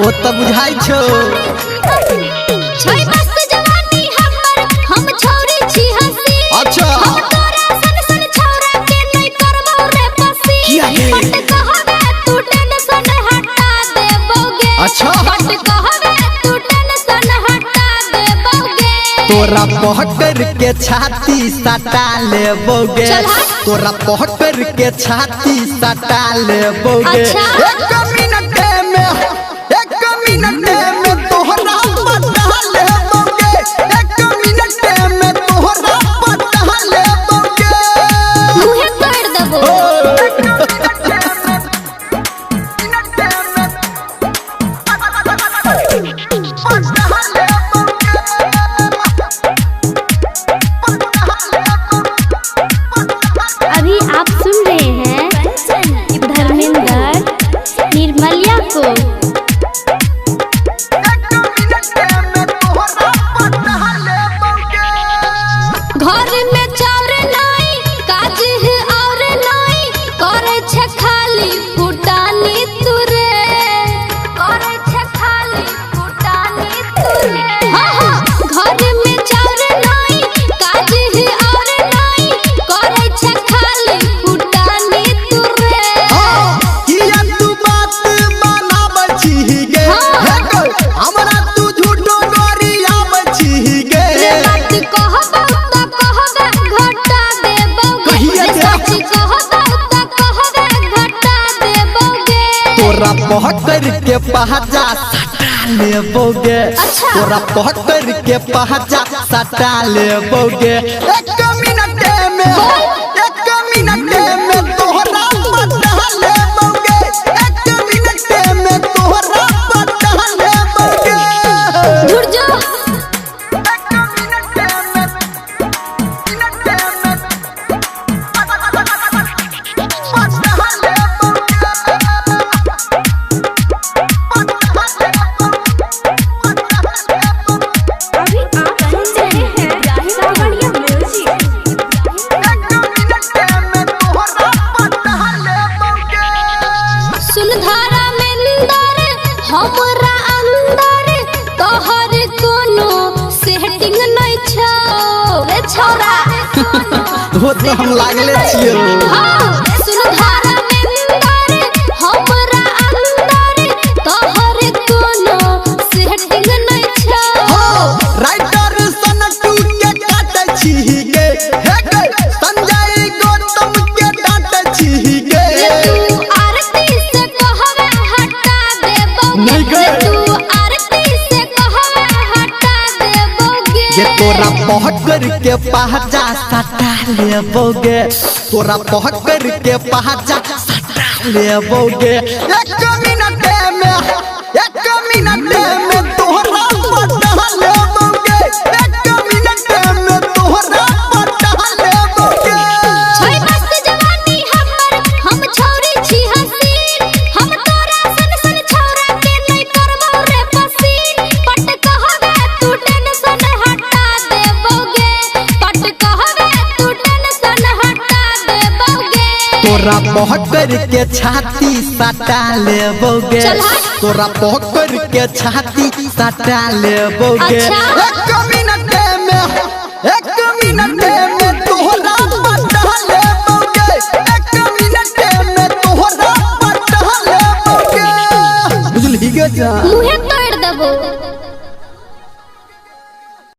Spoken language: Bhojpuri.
वो तो बुझाई छो छै मस्त जवानी हमर हम छोरी छी हंसी अच्छा हम तोरा सन सन छौरा के नहीं करबो रे पसी पट कहबे तू टेंशन हटा देबोगे अच्छा पट कहबे तू टेंशन हटा देबोगे तोरा पहकर के छाती सटा लेबोगे तोरा पहकर के छाती सटा लेबोगे अच्छा? एक मिनट में तोहरा पटा लेबोगे एक मिनट में तोहरा पटा लेबोगे मुहे तोड़ देबो अभी आप सुन रहे हैं धर्मेंद्र निर्मलिया को घर में चाउर नहीं काज है और नहीं करे छे खाली फुटानी तुरे करे छे खाली फुटानी तुरे हां हां घर में चाउर नहीं काज है और नहीं करे छे खाली फुटानी तुरे किया तू बात बनाबै छी गे हमरा तू झूठो गरियाब छी गे रे बात कहबो त कहबे घटा देबोगे रे सच कहबो त कहबे घटा देबोगे तोरा पहकर के पहचा सटा लेबोगे अच्छा। तोरा पहकर के पहचा सटा लेबोगे एक मिनट में तोहरा पटा लेबोगे एक मिनट में तोहरा पटा लेबोगे दूर जो अभी आप सुन रहे हैं राहिल म्यूजिक सुनधारा में अंदर हमरा अंदर तोहर कोनो सेटिंग नहीं छौ रे छौरा वो तो हम लागले छियो हां सुनधारा में अंदर हमरा अंदर तोहर कोनो सेटिंग नहीं छौ राइटर सनटू के काटै छी गे हे गे संजय गौतम के डांटै छी गे रे तू आरती से कहबे हटा देबोगे नहीं गे। रे तू आरती से कहबे हटा देबोगे ये तोरा पहकर के पहचा सटा लेबोगे तोरा पहकर के पहचा सटा लेबोगे एक मिनट में तोहरा पटा लेबोगे एक मिनट में तोहरा पटा लेबोगे छै मस्त जवानी हमर हम छोरी छी हंसी हम तोरा सन सन छौरा के नहीं करबो रे पसी पट कहबे तू टेंशन हटा देबोगे पट कहबे तू टेंशन हटा देबोगे तोरा पहकर के छाती सटा लेबोगे चल हट। तोरा पहकर के छाती सटा लेबोगे अच्छा। एक मिनट में तोहरा पटा लेबोगे एक मिनट में तोहरा पटा लेबोगे बुझली गे जा मुहे